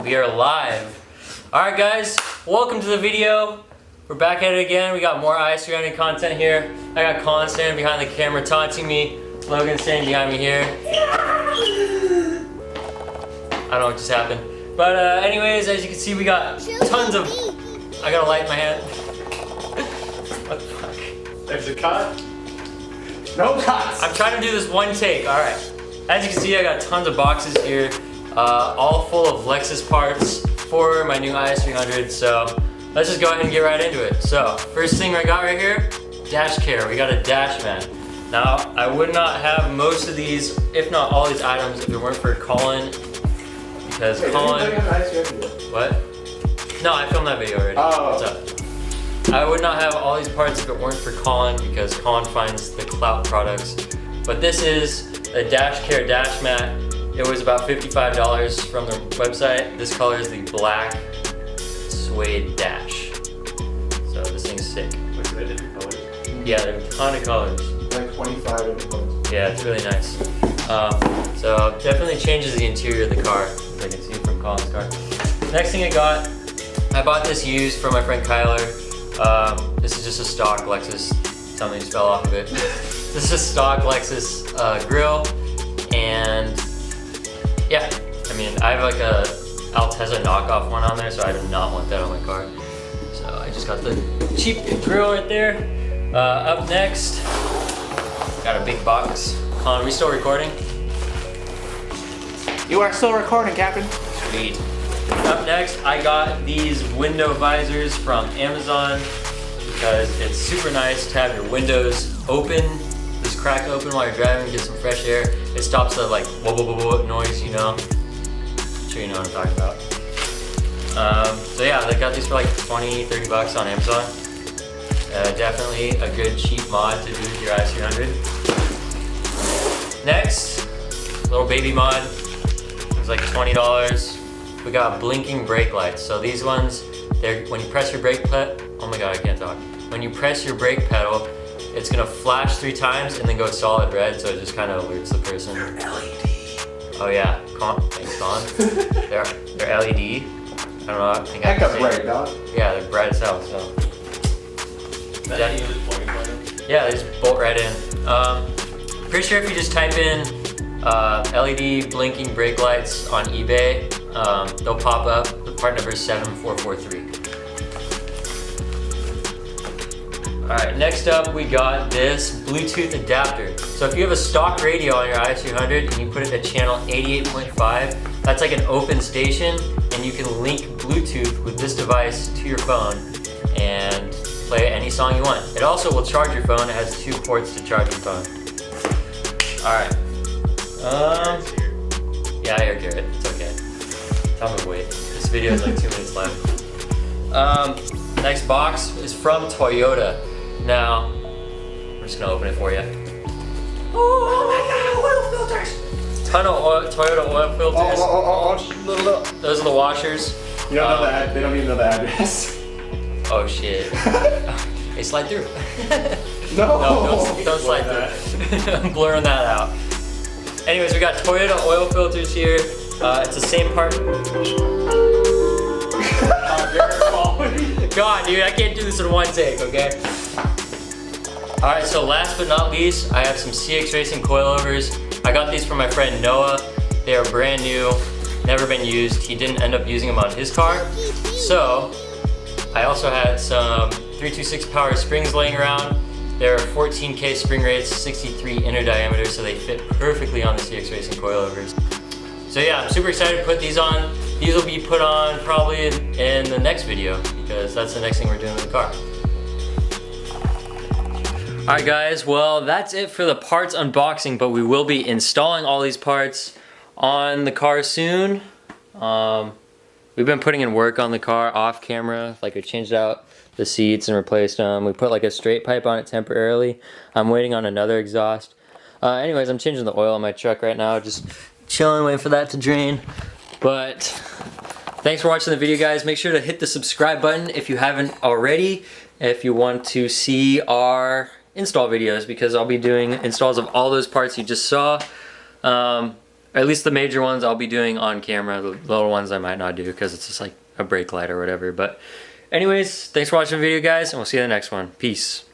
We are live. Alright guys, welcome to the video. We're back at it again. We got more IS300 content here. I got Colin standing behind the camera taunting me. Logan standing behind me here. I don't know what just happened. But anyways, as you can see, we got tons of... I got a light in my hand. What the fuck? There's a cut. No cuts. I'm trying to do this one take. Alright. As you can see, I got tons of boxes here. All full of Lexus parts for my new IS300. So let's just go ahead and get right into it. So first thing I got right here, dash care. We got a dash man. Now I would not have most of these, if not all these items, if it weren't for Colin. Because Colin. What? No, I filmed that video already. Oh. What's up? I would not have all these parts if it weren't for Colin, because Colin finds the clout products. But this is a dash care dash mat. It was about $55 from the website. This color is the black suede dash. So this thing's sick. Wait, are they different colors? Yeah, there are a ton of colors. Like 25 different colors. Yeah, it's really nice. So definitely changes the interior of the car, as I can see from Colin's car. Next thing I bought this used from my friend Kyler. This is just a stock Lexus. Something just fell off of it. This is a stock Lexus grill, and yeah, I mean, I have like a Altezza knockoff one on there, so I do not want that on my car. So I just got the cheap grill right there. Up next, got a big box. Colin, are we still recording? You are still recording, Captain. Sweet. Up next, I got these window visors from Amazon because it's super nice to have your windows open, just crack open while you're driving, get some fresh air. It stops the like whoa whoa whoa whoa noise, you know. I'm sure you know what I'm talking about. So yeah, I got these for like 20, 30 bucks on Amazon. Definitely a good cheap mod to do with your IS300. Next, little baby mod. It was like $20. We got blinking brake lights. So these ones, they're when you press your brake pedal. Oh my god, I can't talk. When you press your brake pedal, it's gonna flash 3 times and then go solid red, so it just kind of alerts the person. They're LED. Oh yeah, thanks, Colin. they're LED. I don't know. I think Heck I up bright, dog. Yeah, they're bright as hell. So. Yeah, they just bolt right in. Pretty sure if you just type in LED blinking brake lights on eBay, they'll pop up. The part number is 7443. Alright, next up we got this Bluetooth adapter. So if you have a stock radio on your IS300 and you put it at channel 88.5, that's like an open station, and you can link Bluetooth with this device to your phone and play any song you want. It also will charge your phone. It has 2 ports to charge your phone. Alright. Yeah, I hear Garrett. It's okay. Tell him to wait. This video is like 2 minutes left. Next box is from Toyota. Now, I'm just gonna open it for you. Oh my god, oil filters! Ton of Toyota oil filters. Those are the washers. You don't know that. They don't even know the address. Oh shit. Hey, slide through. No, No, don't slide through. I'm blurring that out. Anyways, we got Toyota oil filters here. It's the same part. God, dude, I can't do this in one take, okay? Alright, so last but not least, I have some CX Racing coilovers. I got these from my friend Noah. They are brand new, never been used. He didn't end up using them on his car. So, I also had some 326 power springs laying around. They're 14K spring rates, 63 inner diameter, so they fit perfectly on the CX Racing coilovers. So yeah, I'm super excited to put these on. These will be put on probably in the next video, because that's the next thing we're doing with the car. Alright guys, well that's it for the parts unboxing, but we will be installing all these parts on the car soon. We've been putting in work on the car off camera, like I changed out the seats and replaced them. We put like a straight pipe on it temporarily. I'm waiting on another exhaust. Anyways, I'm changing the oil on my truck right now, just chilling, waiting for that to drain. But thanks for watching the video, guys. Make sure to hit the subscribe button if you haven't already, if you want to see our install videos, because I'll be doing installs of all those parts you just saw. At least the major ones I'll be doing on camera. The little ones I might not do because it's just like a brake light or whatever. But anyways, thanks for watching the video, guys, and we'll see you in the next one. Peace.